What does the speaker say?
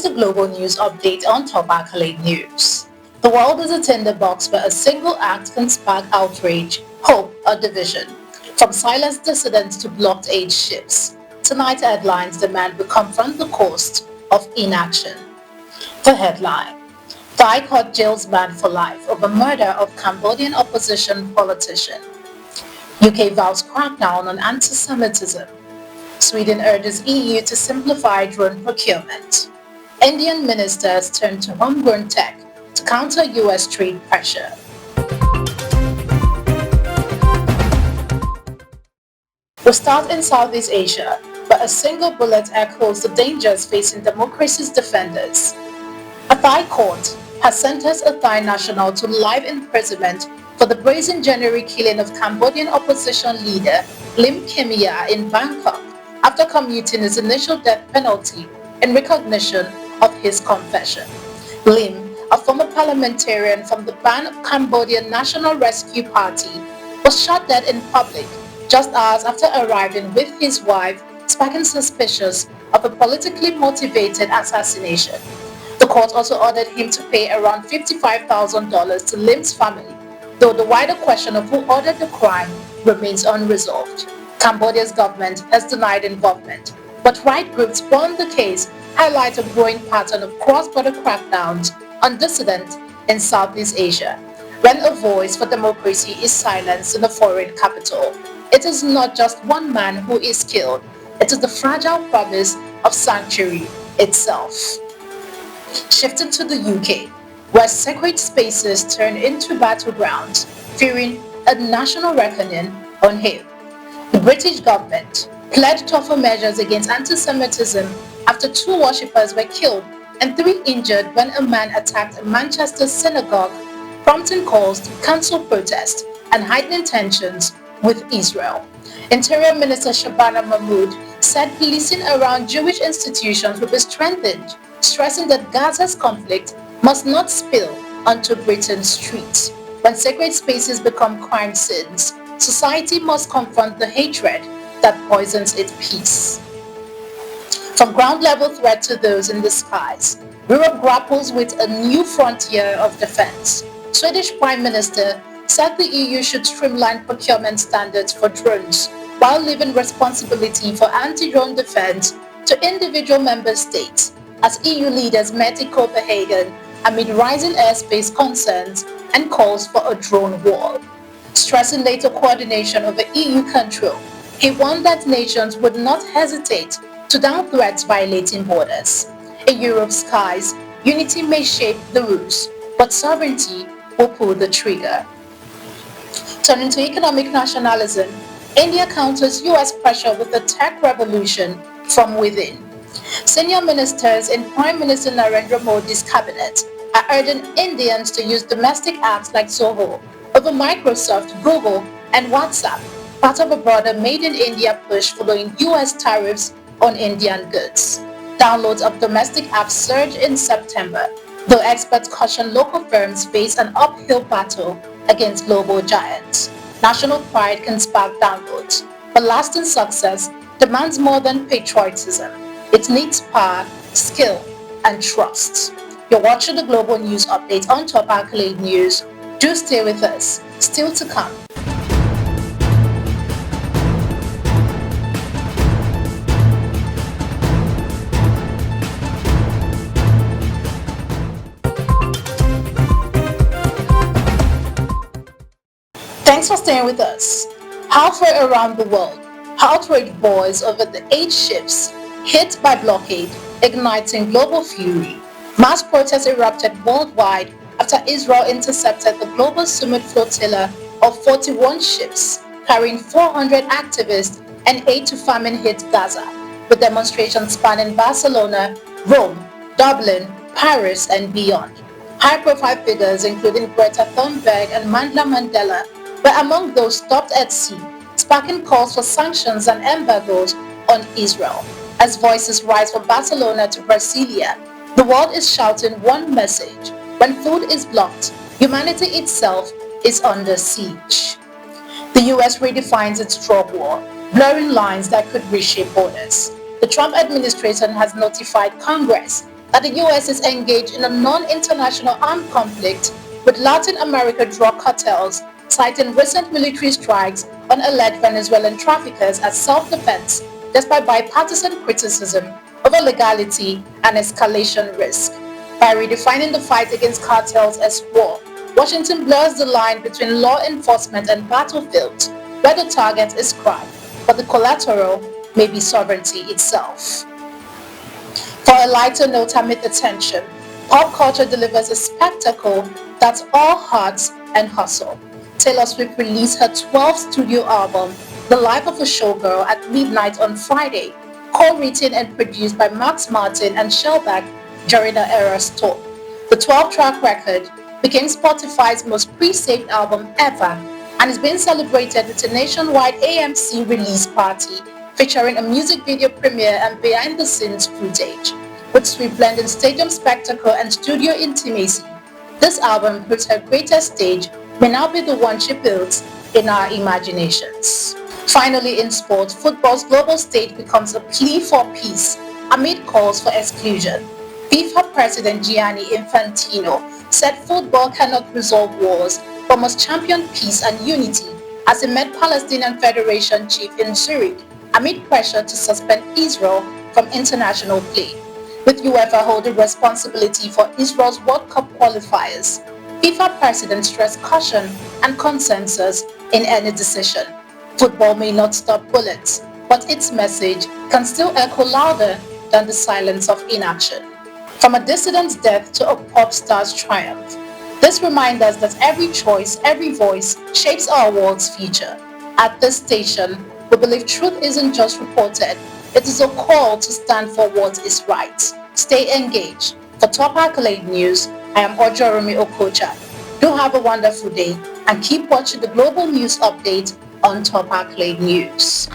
the Global News Update on Top Accolade News. The world is a tinderbox where a single act can spark outrage, hope, or division. From silenced dissidents to blocked aid ships, tonight headlines demand we confront the cost of inaction. The headline: Thai court jails man for life over murder of Cambodian opposition politician. UK vows crackdown on anti-Semitism. Sweden urges EU to simplify drone procurement. Indian ministers turn to homegrown tech to counter US trade pressure. We start in Southeast Asia, where a single bullet echoes the dangers facing democracy's defenders. A Thai court has sentenced a Thai national to life imprisonment for the brazen January killing of Cambodian opposition leader Lim Kimya in Bangkok after commuting his initial death penalty in recognition of his confession. Lim, a former parliamentarian from the banned Cambodian National Rescue Party, was shot dead in public just hours after arriving with his wife, sparking suspicions of a politically motivated assassination. The court also ordered him to pay around $55,000 to Lim's family, though the wider question of who ordered the crime remains unresolved. Cambodia's government has denied involvement, but right groups won the case highlight a growing pattern of cross-border crackdowns on dissidents in Southeast Asia. When a voice for democracy is silenced in a foreign capital, it is not just one man who is killed, it is the fragile promise of sanctuary itself. Shifting to the UK, where sacred spaces turn into battlegrounds, fearing a national reckoning on him. The British government pledged tougher measures against anti-Semitism after 2 worshippers were killed and 3 injured when a man attacked a Manchester synagogue, prompting calls to cancel protests and heightening tensions with Israel. Interior Minister Shabana Mahmood said policing around Jewish institutions will be strengthened, stressing that Gaza's conflict must not spill onto Britain's streets. When sacred spaces become crime scenes, society must confront the hatred that poisons its peace. From ground-level threat to those in the skies, Europe grapples with a new frontier of defense. Swedish Prime Minister said the EU should streamline procurement standards for drones while leaving responsibility for anti-drone defense to individual member states as EU leaders met in Copenhagen amid rising airspace concerns and calls for a drone wall. Stressing NATO coordination over EU control, he warned that nations would not hesitate to down threats violating borders. In Europe's skies, unity may shape the rules, but sovereignty will pull the trigger. Turning to economic nationalism, India counters US pressure with a tech revolution from within. Senior ministers in Prime Minister Narendra Modi's cabinet are urging Indians to use domestic apps like Zoho over Microsoft, Google, and WhatsApp, part of a broader Made in India push following US tariffs on Indian goods. Downloads of domestic apps surged in September, though experts caution local firms face an uphill battle against global giants. National pride can spark downloads, but lasting success demands more than patriotism. It needs power, skill, and trust. You're watching the Global News Update on Top Accolade News. Do stay with us. Still to come. Thanks for staying with us. Halfway around the world, outraged boys over the 8 ships hit by blockade, igniting global fury. Mass protests erupted worldwide after Israel intercepted the Global Sumud Flotilla of 41 ships carrying 400 activists and aid to famine-hit Gaza, with demonstrations spanning Barcelona, Rome, Dublin, Paris, and beyond. High-profile figures including Greta Thunberg and Mandla were among those stopped at sea, sparking calls for sanctions and embargoes on Israel. As voices rise from Barcelona to Brasilia, the world is shouting one message: when food is blocked, humanity itself is under siege. The US redefines its drug war, blurring lines that could reshape borders. The Trump administration has notified Congress that the US is engaged in a non-international armed conflict with Latin America drug cartels, citing recent military strikes on alleged Venezuelan traffickers as self-defense, despite bipartisan criticism over legality and escalation risk. By redefining the fight against cartels as war, Washington blurs the line between law enforcement and battlefield, where the target is crime, but the collateral may be sovereignty itself. For a lighter note amid the tension, pop culture delivers a spectacle that's all hearts and hustle. Taylor Swift released her 12th studio album, The Life of a Showgirl, at midnight on Friday, co-written and produced by Max Martin and Shellback during the Eras tour. The 12-track record became Spotify's most pre-saved album ever and is being celebrated with a nationwide AMC release party featuring a music video premiere and behind-the-scenes footage. With Swift blending stadium spectacle and studio intimacy, this album puts her greatest stage may now be the one she builds in our imaginations. Finally, in sport, football's global stage becomes a plea for peace amid calls for exclusion. FIFA President Gianni Infantino said football cannot resolve wars but must champion peace and unity as he met Palestinian Federation chief in Zurich amid pressure to suspend Israel from international play. With UEFA holding responsibility for Israel's World Cup qualifiers, FIFA president stressed caution and consensus in any decision. Football may not stop bullets, but its message can still echo louder than the silence of inaction. From a dissident's death to a pop star's triumph, this reminds us that every choice, every voice shapes our world's future. At this station, we believe truth isn't just reported, it is a call to stand for what is right. Stay engaged. For Top Accolade News, I am Ojoromi Okocha. Do have a wonderful day and keep watching the global news update on Top Accolade News.